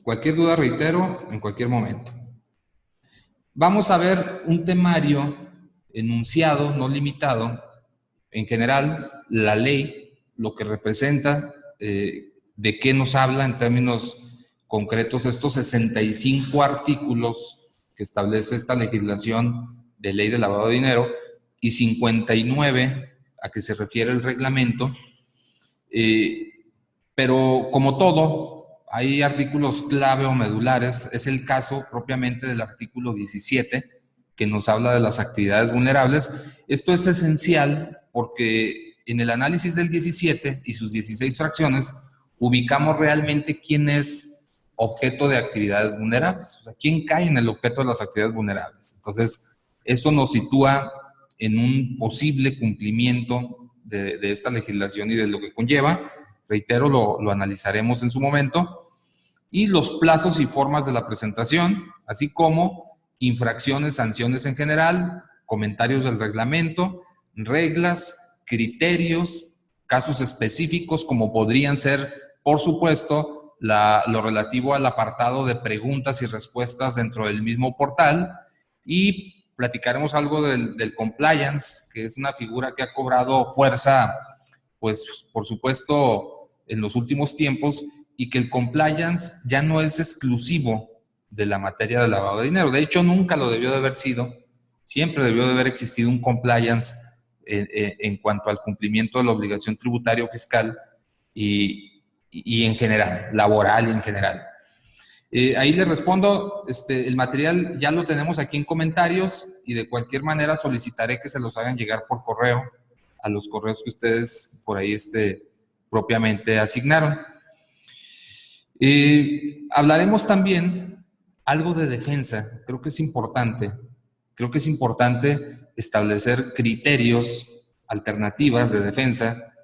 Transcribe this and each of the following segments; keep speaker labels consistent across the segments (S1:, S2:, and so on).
S1: Cualquier duda, reitero, en cualquier momento. Vamos a ver un temario enunciado, no limitado. En general, la ley, lo que representa, de qué nos habla en términos concretos estos 65 artículos que establece esta legislación de ley de lavado de dinero y 59 a que se refiere el reglamento. Pero como todo, hay artículos clave o medulares. Es el caso propiamente del artículo 17, que nos habla de las actividades vulnerables. Esto es esencial porque en el análisis del 17 y sus 16 fracciones, ubicamos realmente quién es objeto de actividades vulnerables, o sea, quién cae en el objeto de las actividades vulnerables. Entonces, eso nos sitúa en un posible cumplimiento de esta legislación y de lo que conlleva. Reitero, lo analizaremos en su momento. Y los plazos y formas de la presentación, así como infracciones, sanciones en general, comentarios del reglamento, reglas, criterios, casos específicos como podrían ser, por supuesto, lo relativo al apartado de preguntas y respuestas dentro del mismo portal, y platicaremos algo del compliance, que es una figura que ha cobrado fuerza, pues por supuesto, en los últimos tiempos, y que el compliance ya no es exclusivo de la materia de lavado de dinero. De hecho, nunca lo debió de haber sido. Siempre debió de haber existido un compliance en cuanto al cumplimiento de la obligación tributaria o fiscal y en general, laboral y en general. Ahí le respondo, el material ya lo tenemos aquí en comentarios y de cualquier manera solicitaré que se los hagan llegar por correo a los correos que ustedes por ahí propiamente asignaron. Hablaremos también algo de defensa. Creo que es importante establecer criterios, alternativas de defensa,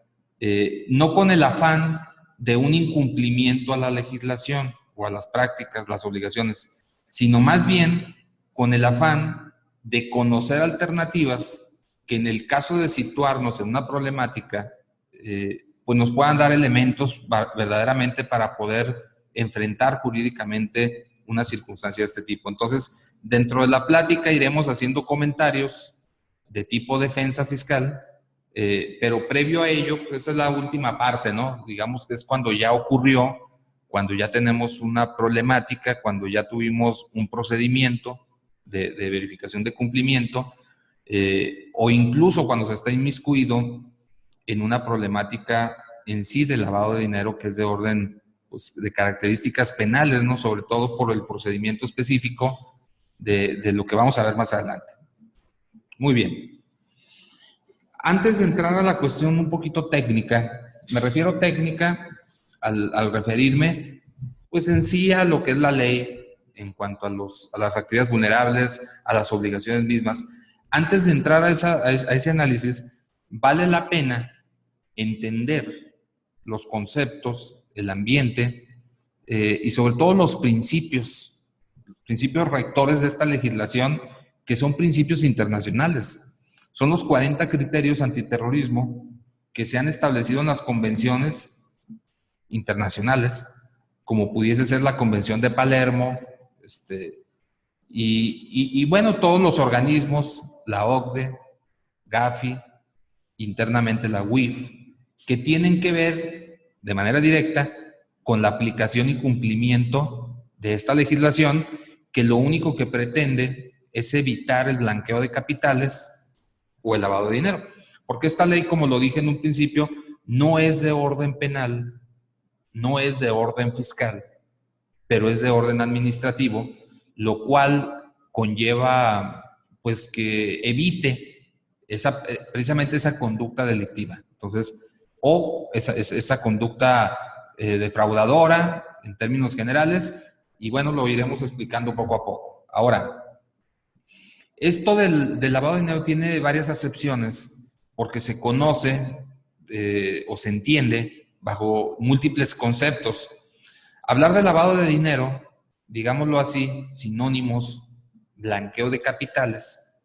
S1: no con el afán de un incumplimiento a la legislación o a las prácticas, las obligaciones, sino más bien con el afán de conocer alternativas que en el caso de situarnos en una problemática, pues nos puedan dar elementos verdaderamente para poder enfrentar jurídicamente una circunstancia de este tipo. Entonces, dentro de la plática iremos haciendo comentarios de tipo defensa fiscal, pero previo a ello, pues esa es la última parte, ¿no? Digamos que es cuando ya ocurrió, cuando ya tenemos una problemática, cuando ya tuvimos un procedimiento de verificación de cumplimiento, o incluso cuando se está inmiscuido en una problemática en sí de lavado de dinero que es de orden, pues, de características penales, ¿no? Sobre todo por el procedimiento específico de lo que vamos a ver más adelante. Muy bien. Antes de entrar a la cuestión un poquito técnica, me refiero técnica al referirme, pues en sí a lo que es la ley en cuanto a las actividades vulnerables, a las obligaciones mismas. Antes de entrar a ese análisis, vale la pena entender los conceptos, el ambiente y sobre todo los principios rectores de esta legislación, que son principios internacionales. Son los 40 criterios antiterrorismo que se han establecido en las convenciones internacionales, como pudiese ser la Convención de Palermo, y bueno, todos los organismos, la OCDE, Gafi, internamente la UIF, que tienen que ver de manera directa con la aplicación y cumplimiento de esta legislación, que lo único que pretende es evitar el blanqueo de capitales o el lavado de dinero. Porque esta ley, como lo dije en un principio, no es de orden penal, no es de orden fiscal, pero es de orden administrativo, lo cual conlleva pues que evite precisamente esa conducta delictiva. Entonces, o esa conducta defraudadora en términos generales, y bueno, lo iremos explicando poco a poco. Ahora, esto del lavado de dinero tiene varias acepciones porque se conoce o se entiende bajo múltiples conceptos. Hablar de lavado de dinero, digámoslo así, sinónimos, blanqueo de capitales,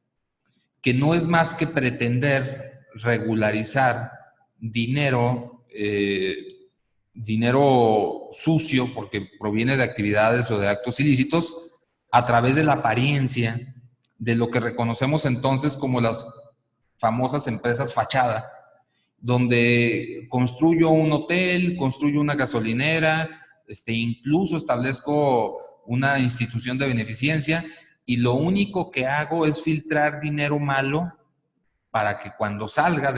S1: que no es más que pretender regularizar dinero dinero sucio, porque proviene de actividades o de actos ilícitos, a través de la apariencia de lo que reconocemos entonces como las famosas empresas fachada, donde construyo un hotel, construyo una gasolinera, incluso establezco una institución de beneficencia y lo único que hago es filtrar dinero malo para que cuando salga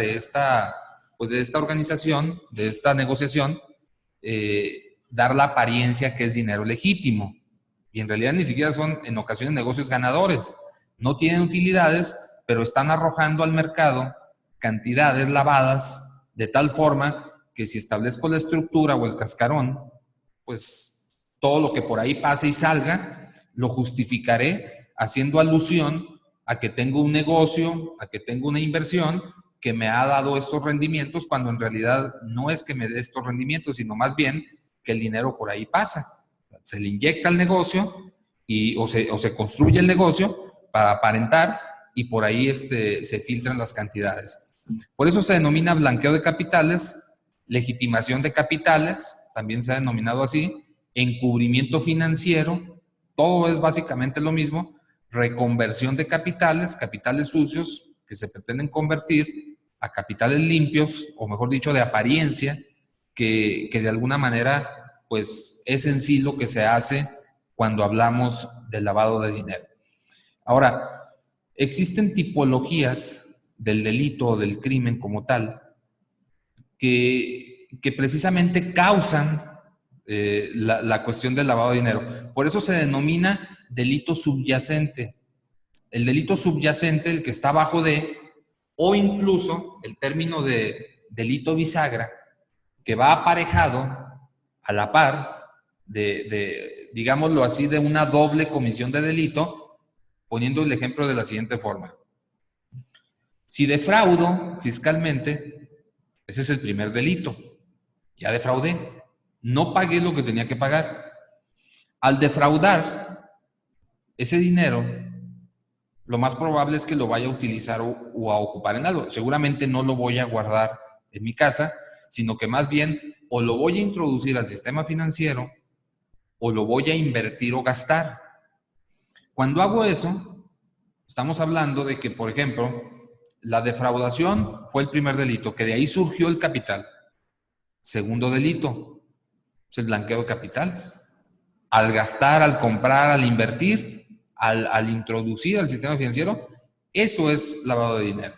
S1: pues de esta organización, de esta negociación, dar la apariencia que es dinero legítimo. Y en realidad ni siquiera son en ocasiones negocios ganadores. No tienen utilidades, pero están arrojando al mercado cantidades lavadas de tal forma que si establezco la estructura o el cascarón, pues todo lo que por ahí pase y salga, lo justificaré haciendo alusión a que tengo un negocio, a que tengo una inversión que me ha dado estos rendimientos, cuando en realidad no es que me dé estos rendimientos, sino más bien que el dinero por ahí pasa. Se le inyecta al negocio o se construye el negocio para aparentar y por ahí se filtran las cantidades. Por eso se denomina blanqueo de capitales, legitimación de capitales, también se ha denominado así, encubrimiento financiero, todo es básicamente lo mismo, reconversión de capitales, capitales sucios que se pretenden convertir a capitales limpios, o mejor dicho, de apariencia, que de alguna manera, pues es en sí lo que se hace cuando hablamos del lavado de dinero. Ahora, existen tipologías del delito o del crimen como tal que precisamente causan la cuestión del lavado de dinero. Por eso se denomina delito subyacente. El delito subyacente, el que está abajo de, o incluso el término de delito bisagra, que va aparejado a la par digámoslo así, de una doble comisión de delito, poniendo el ejemplo de la siguiente forma. Si defraudo fiscalmente, ese es el primer delito. Ya defraudé. No pagué lo que tenía que pagar. Al defraudar ese dinero, lo más probable es que lo vaya a utilizar o a ocupar en algo. Seguramente no lo voy a guardar en mi casa, sino que más bien o lo voy a introducir al sistema financiero o lo voy a invertir o gastar. Cuando hago eso, estamos hablando de que, por ejemplo, la defraudación fue el primer delito, que de ahí surgió el capital. Segundo delito, es el blanqueo de capitales. Al gastar, al comprar, al invertir, al introducir al sistema financiero, eso es lavado de dinero.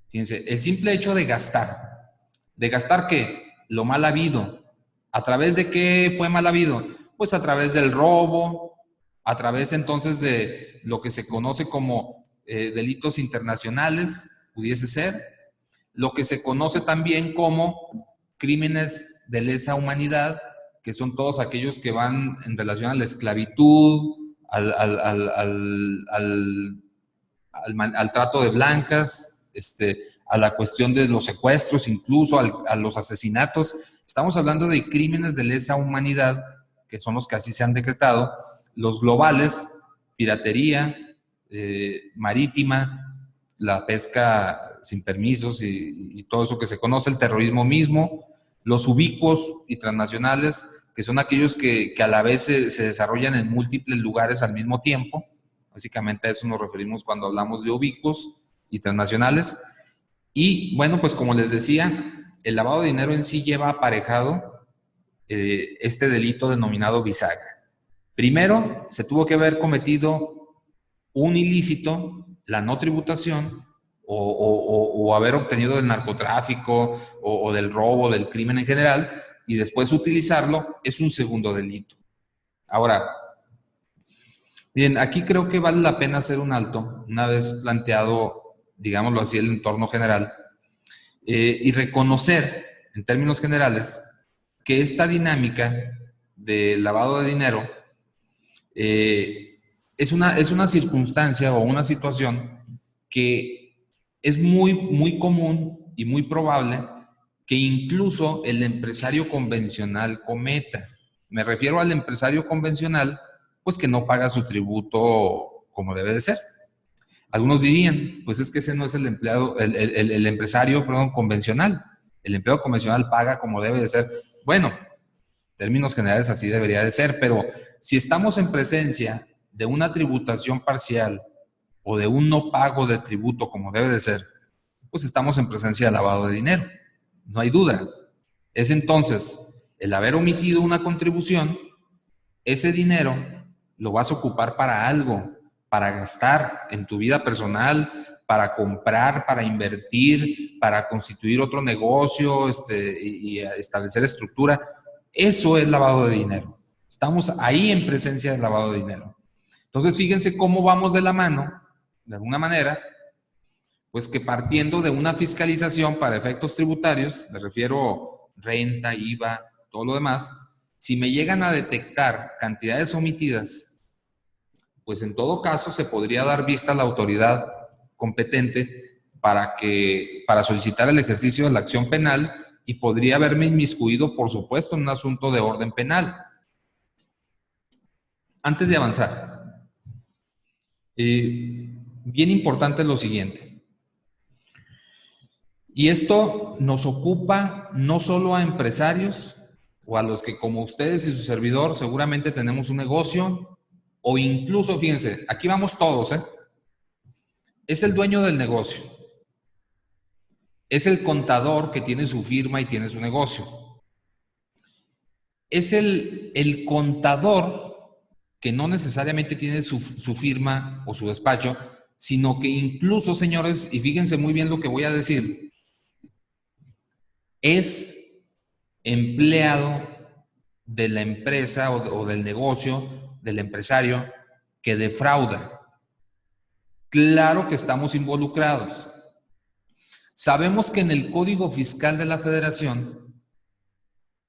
S1: Fíjense, el simple hecho de gastar ¿qué? Lo mal habido. ¿A través de qué fue mal habido? Pues a través del robo, a través entonces de lo que se conoce como delitos internacionales, pudiese ser, lo que se conoce también como crímenes de lesa humanidad, que son todos aquellos que van en relación a la esclavitud, al trato de blancas, a la cuestión de los secuestros, incluso a los asesinatos. Estamos hablando de crímenes de lesa humanidad, que son los que así se han decretado, los globales, piratería marítima, la pesca sin permisos y todo eso que se conoce, el terrorismo mismo, los ubicuos y transnacionales, que son aquellos que a la vez se desarrollan en múltiples lugares al mismo tiempo. Básicamente a eso nos referimos cuando hablamos de ubicuos y transnacionales. Y bueno, pues como les decía, el lavado de dinero en sí lleva aparejado este delito denominado bisagra. Primero, se tuvo que haber cometido un ilícito, la no tributación, o haber obtenido del narcotráfico o del robo, del crimen en general, y después utilizarlo, es un segundo delito. Ahora, bien, aquí creo que vale la pena hacer un alto, una vez planteado, digámoslo así, el entorno general, y reconocer, en términos generales, que esta dinámica de lavado de dinero es una circunstancia o una situación que es muy común y muy probable que incluso el empresario convencional cometa. Me refiero al empresario convencional, pues que no paga su tributo como debe de ser. Algunos dirían, pues es que ese no es el empleado, el empresario, perdón, convencional. El empleado convencional paga como debe de ser. bueno, en términos generales así debería de ser, pero si estamos en presencia de una tributación parcial o de un no pago de tributo como debe de ser, pues estamos en presencia de lavado de dinero, no hay duda. Es entonces el haber omitido una contribución, ese dinero lo vas a ocupar para algo, para gastar en tu vida personal, para comprar, para invertir, para constituir otro negocio y establecer estructura. Eso es lavado de dinero. Estamos ahí en presencia del lavado de dinero. Entonces, fíjense cómo vamos de la mano, de alguna manera, pues que partiendo de una fiscalización para efectos tributarios, me refiero renta, IVA, todo lo demás, si me llegan a detectar cantidades omitidas, pues en todo caso se podría dar vista a la autoridad competente para solicitar el ejercicio de la acción penal y podría haberme inmiscuido, por supuesto, en un asunto de orden penal. Antes de avanzar, bien importante lo siguiente. Y esto nos ocupa no solo a empresarios o a los que como ustedes y su servidor seguramente tenemos un negocio o incluso, fíjense, aquí vamos todos, es el dueño del negocio, es el contador que tiene su firma y tiene su negocio, es el contador que no necesariamente tiene su firma o su despacho, sino que incluso, señores, y fíjense muy bien lo que voy a decir, es empleado de la empresa o del negocio, del empresario que defrauda. Claro que estamos involucrados. Sabemos que en el Código Fiscal de la Federación,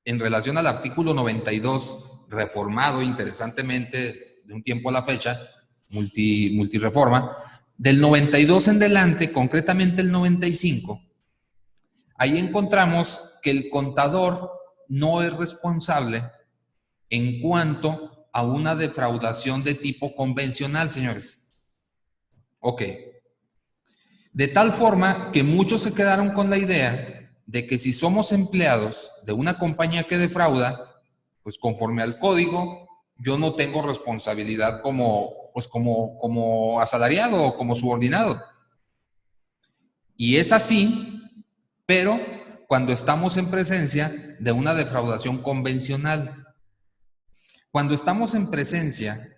S1: en relación al artículo 92, reformado interesantemente de un tiempo a la fecha, multireforma, del 92 en adelante, concretamente el 95, ahí encontramos que el contador no es responsable en cuanto a una defraudación de tipo convencional, señores. Ok. De tal forma que muchos se quedaron con la idea de que si somos empleados de una compañía que defrauda, pues conforme al código, yo no tengo responsabilidad como asalariado o como subordinado. Y es así, pero cuando estamos en presencia de una defraudación convencional. Cuando estamos en presencia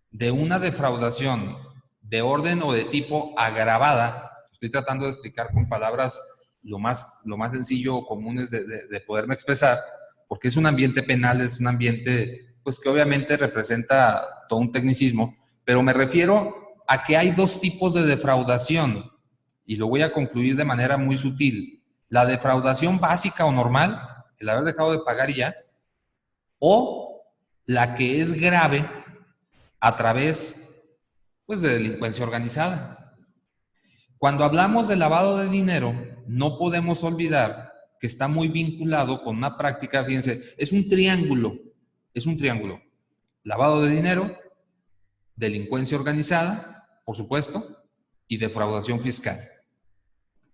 S1: de una defraudación de orden o de tipo agravada, estoy tratando de explicar con palabras lo más sencillo o comunes de poderme expresar, porque es un ambiente penal, es un ambiente pues que obviamente representa todo un tecnicismo, pero me refiero a que hay dos tipos de defraudación y lo voy a concluir de manera muy sutil. La defraudación básica o normal, el haber dejado de pagar y ya, o la que es grave a través pues, de delincuencia organizada. Cuando hablamos de lavado de dinero, no podemos olvidar que está muy vinculado con una práctica, fíjense, es un triángulo, lavado de dinero, delincuencia organizada, por supuesto, y defraudación fiscal.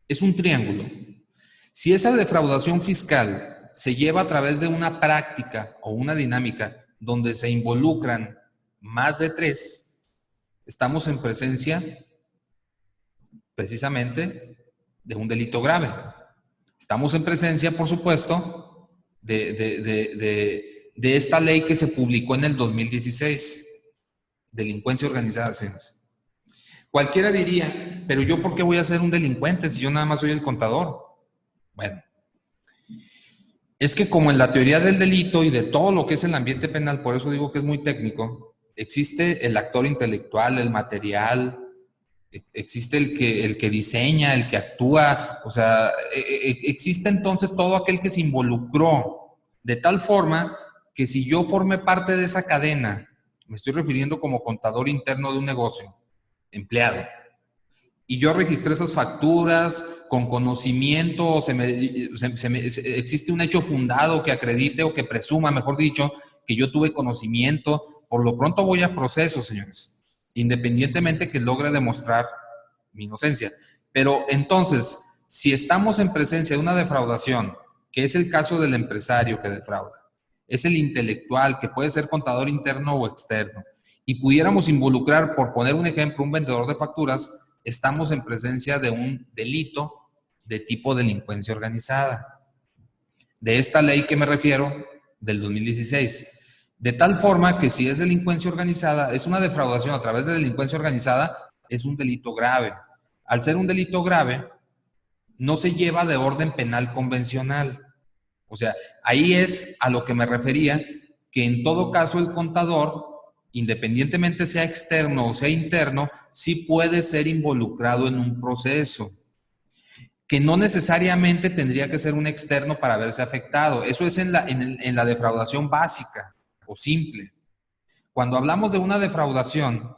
S1: Es un triángulo. Si esa defraudación fiscal se lleva a través de una práctica o una dinámica donde se involucran más de tres, estamos en presencia precisamente de un delito grave. Estamos en presencia, por supuesto, de esta ley que se publicó en el 2016, delincuencia organizada. Cualquiera diría, pero yo ¿por qué voy a ser un delincuente si yo nada más soy el contador? Bueno, es que como en la teoría del delito y de todo lo que es el ambiente penal, por eso digo que es muy técnico, existe el actor intelectual, el material, existe el que diseña, el que actúa, o sea, existe entonces todo aquel que se involucró, de tal forma que si yo formé parte de esa cadena, me estoy refiriendo como contador interno de un negocio, empleado, y yo registré esas facturas con conocimiento, existe un hecho fundado que acredite o que presuma, mejor dicho, que yo tuve conocimiento, por lo pronto voy a proceso, señores, independientemente que logre demostrar mi inocencia. Pero entonces, si estamos en presencia de una defraudación que es el caso del empresario que defrauda. Es el intelectual, que puede ser contador interno o externo. Y pudiéramos involucrar, por poner un ejemplo, un vendedor de facturas, estamos en presencia de un delito de tipo delincuencia organizada. De esta ley que me refiero, del 2016. De tal forma que si es delincuencia organizada, es una defraudación a través de delincuencia organizada, es un delito grave. Al ser un delito grave, no se lleva de orden penal convencional. O sea, ahí es a lo que me refería, que en todo caso el contador, independientemente sea externo o sea interno, sí puede ser involucrado en un proceso, que no necesariamente tendría que ser un externo para verse afectado. Eso es en la defraudación básica o simple. Cuando hablamos de una defraudación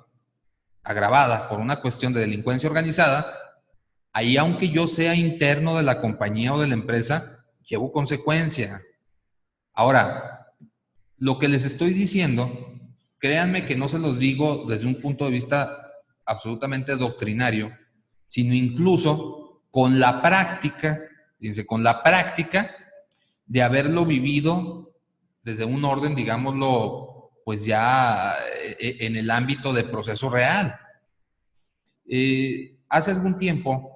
S1: agravada por una cuestión de delincuencia organizada, ahí aunque yo sea interno de la compañía o de la empresa, llevo consecuencia. Ahora, lo que les estoy diciendo, créanme que no se los digo desde un punto de vista absolutamente doctrinario, sino incluso con la práctica, fíjense, con la práctica de haberlo vivido desde un orden, digámoslo, pues ya en el ámbito de proceso real. Hace algún tiempo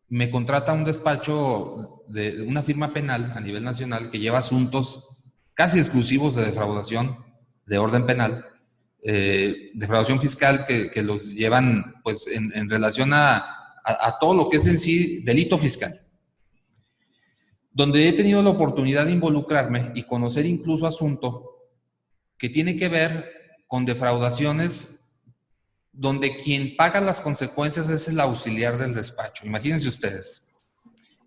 S1: me contrata un despacho de una firma penal a nivel nacional que lleva asuntos casi exclusivos de defraudación de orden penal, defraudación fiscal que los llevan pues en relación a todo lo que es en sí delito fiscal, donde he tenido la oportunidad de involucrarme y conocer incluso asuntos que tiene que ver con defraudaciones donde quien paga las consecuencias es el auxiliar del despacho. Imagínense ustedes,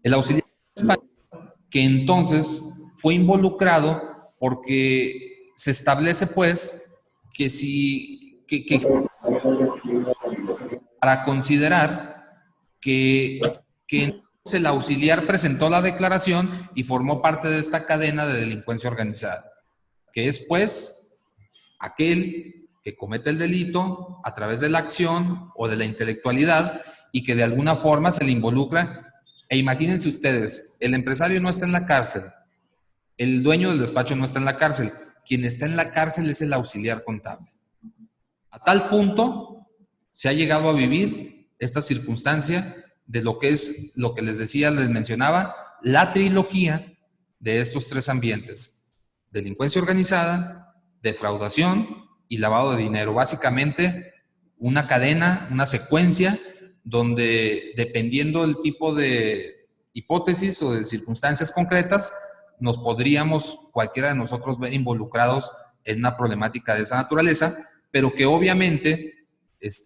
S1: el auxiliar del despacho que entonces fue involucrado porque se establece pues que si para considerar que el auxiliar presentó la declaración y formó parte de esta cadena de delincuencia organizada, que es pues aquel que comete el delito a través de la acción o de la intelectualidad y que de alguna forma se le involucra. E imagínense ustedes, el empresario no está en la cárcel, el dueño del despacho no está en la cárcel, quien está en la cárcel es el auxiliar contable. A tal punto se ha llegado a vivir esta circunstancia de lo que es, lo que les decía, les mencionaba, la trilogía de estos tres ambientes: delincuencia organizada, defraudación y lavado de dinero. Básicamente una cadena, una secuencia donde, dependiendo del tipo de hipótesis o de circunstancias concretas, nos podríamos cualquiera de nosotros ver involucrados en una problemática de esa naturaleza, pero que obviamente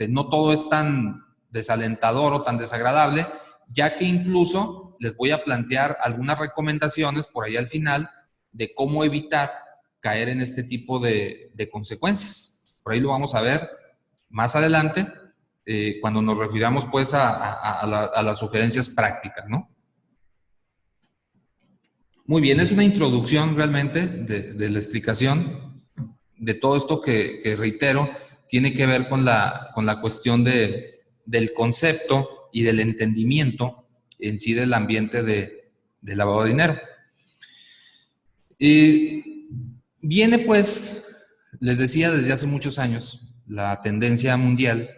S1: no todo es tan desalentador o tan desagradable, ya que incluso les voy a plantear algunas recomendaciones por ahí al final de cómo evitar caer en este tipo de consecuencias. Por ahí lo vamos a ver más adelante, cuando nos refiramos pues a las sugerencias prácticas, ¿no? Muy bien, es una introducción realmente de la explicación de todo esto que reitero, tiene que ver con la cuestión del concepto y del entendimiento en sí del ambiente de lavado de dinero. Viene pues, les decía, desde hace muchos años, la tendencia mundial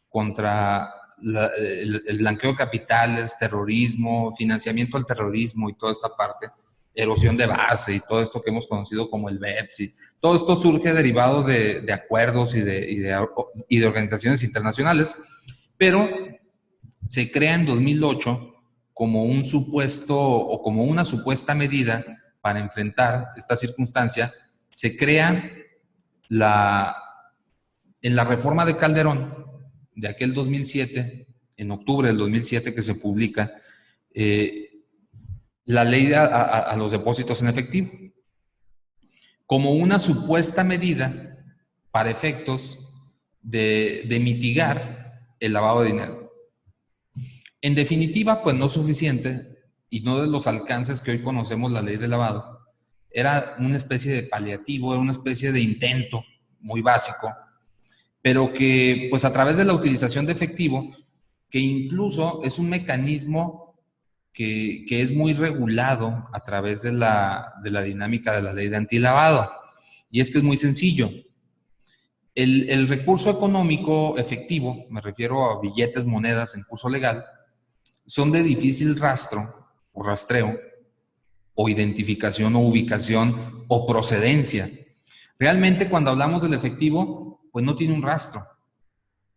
S1: contra el blanqueo de capitales, terrorismo, financiamiento al terrorismo y toda esta parte, erosión de base y todo esto que hemos conocido como el BEPS. Todo esto surge derivado de acuerdos y de organizaciones internacionales, pero se crea en 2008 como un supuesto o como una supuesta medida para enfrentar esta circunstancia. Se crea en la reforma de Calderón de aquel 2007, en octubre del 2007 que se publica, la ley a los depósitos en efectivo, como una supuesta medida para efectos de mitigar el lavado de dinero. En definitiva, pues no suficiente y no de los alcances que hoy conocemos la ley de lavado. Era una especie de paliativo, era una especie de intento muy básico, pero que pues a través de la utilización de efectivo, que incluso es un mecanismo que es muy regulado a través de la dinámica de la ley de antilavado. Y es que es muy sencillo. El recurso económico efectivo, me refiero a billetes, monedas en curso legal, son de difícil rastro o rastreo o identificación o ubicación o procedencia. Realmente cuando hablamos del efectivo, pues no tiene un rastro.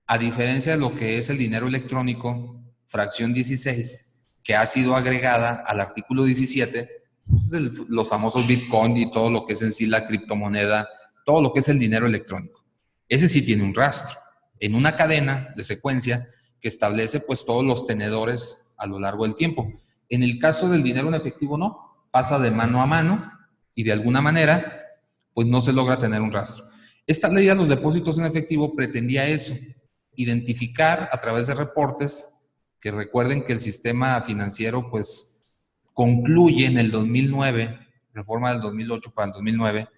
S1: A diferencia de lo que es el dinero electrónico, fracción 16, que ha sido agregada al artículo 17, de los famosos Bitcoin y todo lo que es en sí la criptomoneda, todo lo que es el dinero electrónico. Ese sí tiene un rastro, en una cadena de secuencia que establece pues todos los tenedores a lo largo del tiempo. En el caso del dinero en efectivo no, pasa de mano a mano y de alguna manera pues no se logra tener un rastro. Esta ley de los depósitos en efectivo pretendía eso, identificar a través de reportes, que recuerden que el sistema financiero pues concluye en el 2009, reforma del 2008 para el 2009,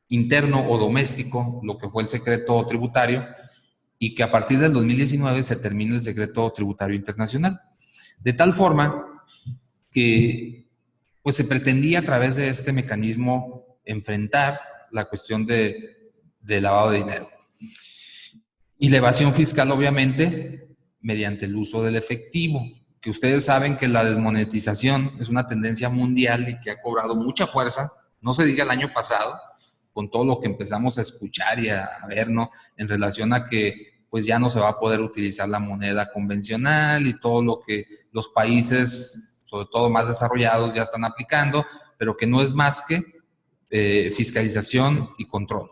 S1: interno o doméstico, lo que fue el secreto tributario, y que a partir del 2019 se termina el secreto tributario internacional. De tal forma que pues se pretendía a través de este mecanismo enfrentar la cuestión de lavado de dinero. Y la evasión fiscal, obviamente, mediante el uso del efectivo, que ustedes saben que la desmonetización es una tendencia mundial y que ha cobrado mucha fuerza, no se diga el año pasado, con todo lo que empezamos a escuchar y a ver, ¿no? En relación a que pues ya no se va a poder utilizar la moneda convencional y todo lo que los países, sobre todo más desarrollados, ya están aplicando, pero que no es más que fiscalización y control.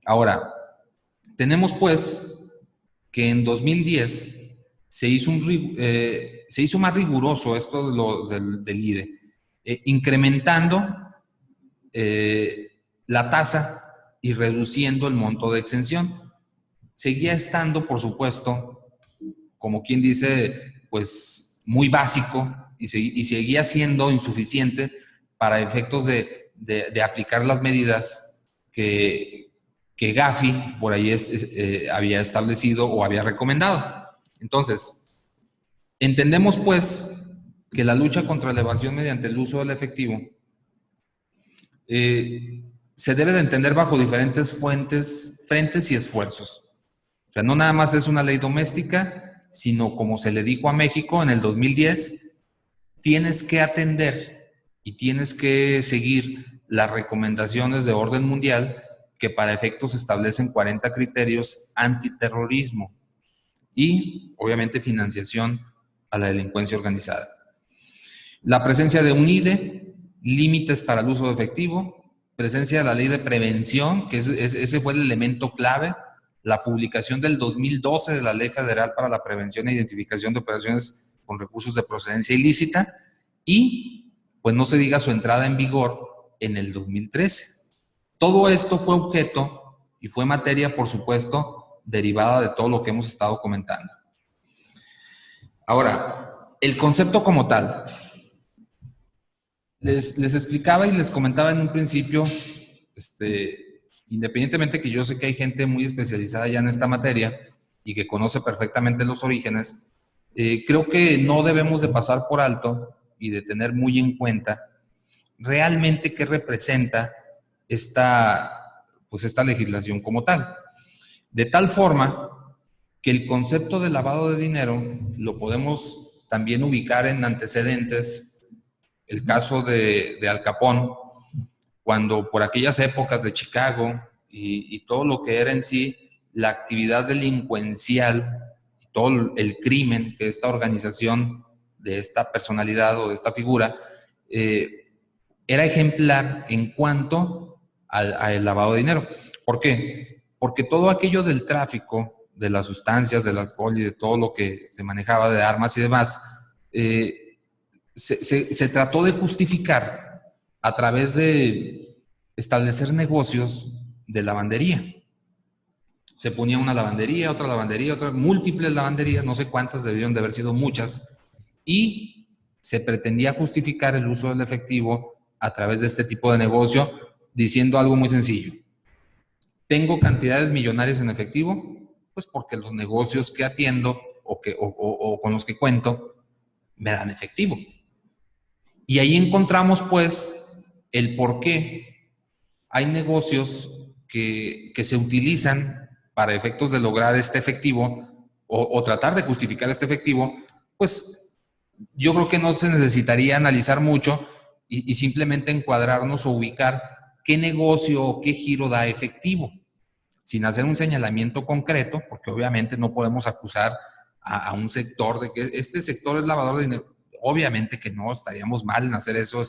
S1: Ahora, tenemos pues que en 2010 se hizo más riguroso esto del IDE, incrementando la tasa y reduciendo el monto de exención. Seguía estando, por supuesto, como quien dice, pues muy básico y seguía siendo insuficiente para efectos de aplicar las medidas que Gafi por ahí había establecido o había recomendado. Entonces, entendemos pues que la lucha contra la evasión mediante el uso del efectivo se debe de entender bajo diferentes frentes y esfuerzos. O sea, no nada más es una ley doméstica, sino como se le dijo a México en el 2010, tienes que atender y tienes que seguir las recomendaciones de orden mundial que para efectos establecen 40 criterios antiterrorismo y, obviamente, financiación a la delincuencia organizada. La presencia de un IDE, límites para el uso de efectivo, presencia de la ley de prevención, que ese fue el elemento clave, la publicación del 2012 de la Ley Federal para la Prevención e Identificación de Operaciones con Recursos de Procedencia Ilícita y, pues no se diga, su entrada en vigor en el 2013. Todo esto fue objeto y fue materia, por supuesto, derivada de todo lo que hemos estado comentando. Ahora, el concepto como tal. Les explicaba y les comentaba en un principio, independientemente que yo sé que hay gente muy especializada ya en esta materia y que conoce perfectamente los orígenes, creo que no debemos de pasar por alto y de tener muy en cuenta realmente qué representa esta legislación como tal. De tal forma que el concepto de lavado de dinero lo podemos también ubicar en antecedentes. El caso de Al Capone, cuando por aquellas épocas de Chicago y todo lo que era en sí la actividad delincuencial, todo el crimen que esta organización de esta personalidad o de esta figura era ejemplar en cuanto al lavado de dinero. ¿Por qué? Porque todo aquello del tráfico de las sustancias, del alcohol y de todo lo que se manejaba de armas y demás, se trató de justificar a través de establecer negocios de lavandería. Se ponía una lavandería, otra, múltiples lavanderías, no sé cuántas, debieron de haber sido muchas, y se pretendía justificar el uso del efectivo a través de este tipo de negocio, diciendo algo muy sencillo. Tengo cantidades millonarias en efectivo, pues porque los negocios que atiendo o con los que cuento me dan efectivo. Y ahí encontramos, pues, el por qué hay negocios que se utilizan para efectos de lograr este efectivo o tratar de justificar este efectivo, pues yo creo que no se necesitaría analizar mucho y simplemente encuadrarnos o ubicar qué negocio o qué giro da efectivo, sin hacer un señalamiento concreto, porque obviamente no podemos acusar a un sector de que este sector es lavador de dinero. Obviamente que no, estaríamos mal en hacer eso,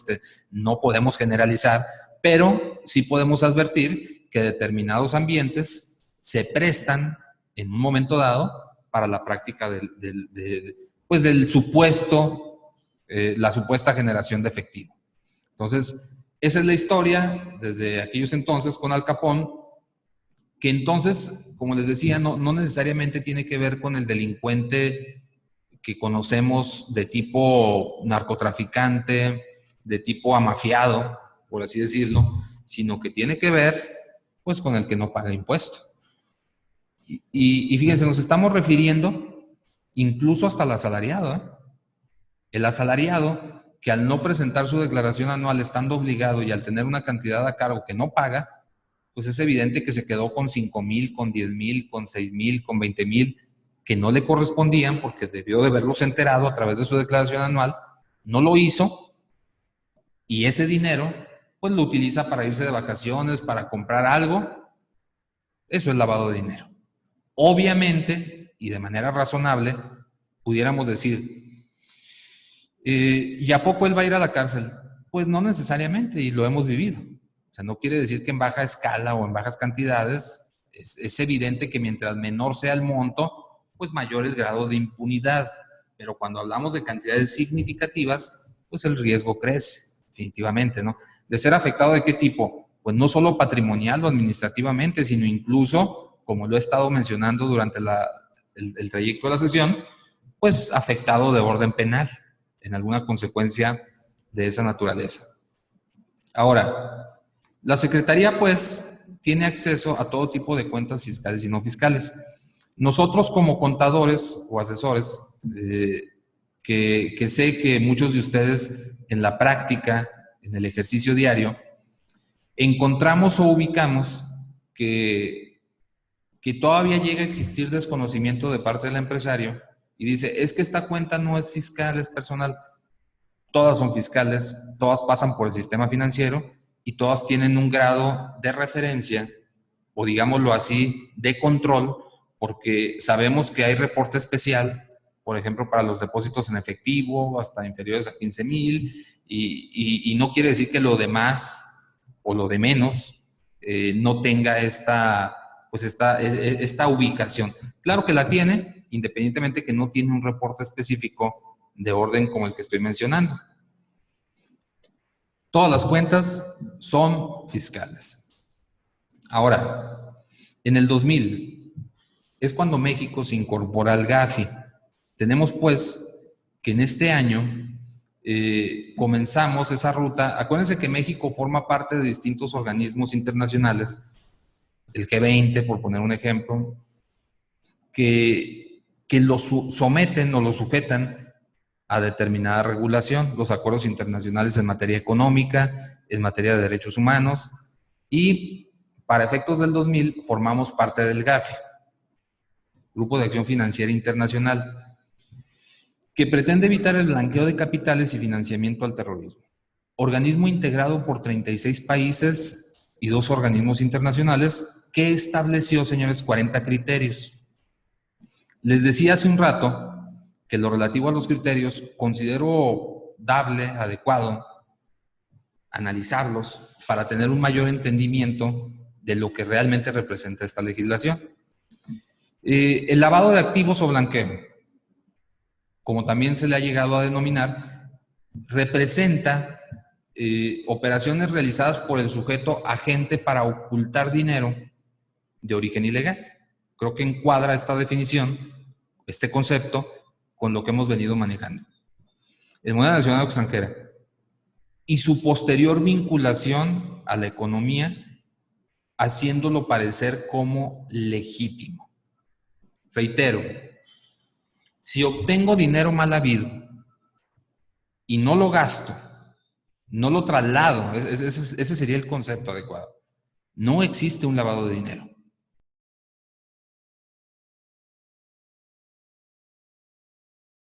S1: no podemos generalizar, pero sí podemos advertir que determinados ambientes se prestan en un momento dado para la práctica pues del supuesto, la supuesta generación de efectivo. Entonces, esa es la historia desde aquellos entonces con Al Capone, que entonces, como les decía, no necesariamente tiene que ver con el delincuente que conocemos de tipo narcotraficante, de tipo amafiado, por así decirlo, sino que tiene que ver pues con el que no paga impuestos. Y fíjense, nos estamos refiriendo incluso hasta el asalariado, ¿eh? El asalariado que al no presentar su declaración anual estando obligado y al tener una cantidad a cargo que no paga, pues es evidente que se quedó con 5,000, con 10,000, con 6,000, con 20,000 que no le correspondían porque debió de haberlos enterado a través de su declaración anual, no lo hizo y ese dinero pues lo utiliza para irse de vacaciones, para comprar algo. Eso es lavado de dinero. Obviamente, y de manera razonable, pudiéramos decir, ¿y a poco él va a ir a la cárcel? Pues no necesariamente, y lo hemos vivido. O sea, no quiere decir que en baja escala o en bajas cantidades, es evidente que mientras menor sea el monto, pues mayor el grado de impunidad. Pero cuando hablamos de cantidades significativas, pues el riesgo crece, definitivamente, ¿no? ¿De ser afectado de qué tipo? Pues no solo patrimonial o administrativamente, sino incluso, como lo he estado mencionando durante el trayecto de la sesión, pues afectado de orden penal, en alguna consecuencia de esa naturaleza. Ahora, la Secretaría, pues, tiene acceso a todo tipo de cuentas fiscales y no fiscales. Nosotros como contadores o asesores, que sé que muchos de ustedes en la práctica, en el ejercicio diario, encontramos o ubicamos que todavía llega a existir desconocimiento de parte del empresario y dice, es que esta cuenta no es fiscal, es personal. Todas son fiscales, todas pasan por el sistema financiero y todas tienen un grado de referencia, o digámoslo así, de control, porque sabemos que hay reporte especial, por ejemplo, para los depósitos en efectivo, hasta inferiores a 15,000, y no quiere decir que lo demás o lo de menos no tenga esta ubicación. Claro que la tiene, independientemente que no tiene un reporte específico de orden como el que estoy mencionando. Todas las cuentas son fiscales. Ahora, en el 2000 es cuando México se incorpora al GAFI. Tenemos pues que en este año comenzamos esa ruta. Acuérdense que México forma parte de distintos organismos internacionales, el G20 por poner un ejemplo, que lo someten o lo sujetan a determinada regulación, los acuerdos internacionales en materia económica, en materia de derechos humanos, y para efectos del 2000 formamos parte del GAFI, Grupo de Acción Financiera Internacional, que pretende evitar el blanqueo de capitales y financiamiento al terrorismo. Organismo integrado por 36 países y 2 organismos internacionales que estableció, señores, 40 criterios. Les decía hace un rato que lo relativo a los criterios considero dable, adecuado, analizarlos para tener un mayor entendimiento de lo que realmente representa esta legislación. El lavado de activos o blanqueo, como también se le ha llegado a denominar, representa operaciones realizadas por el sujeto agente para ocultar dinero de origen ilegal. Creo que encuadra esta definición, este concepto, con lo que hemos venido manejando. En moneda nacional o extranjera. Y su posterior vinculación a la economía, haciéndolo parecer como legítimo. Reitero, si obtengo dinero mal habido y no lo gasto, no lo traslado, ese sería el concepto adecuado. No existe un lavado de dinero.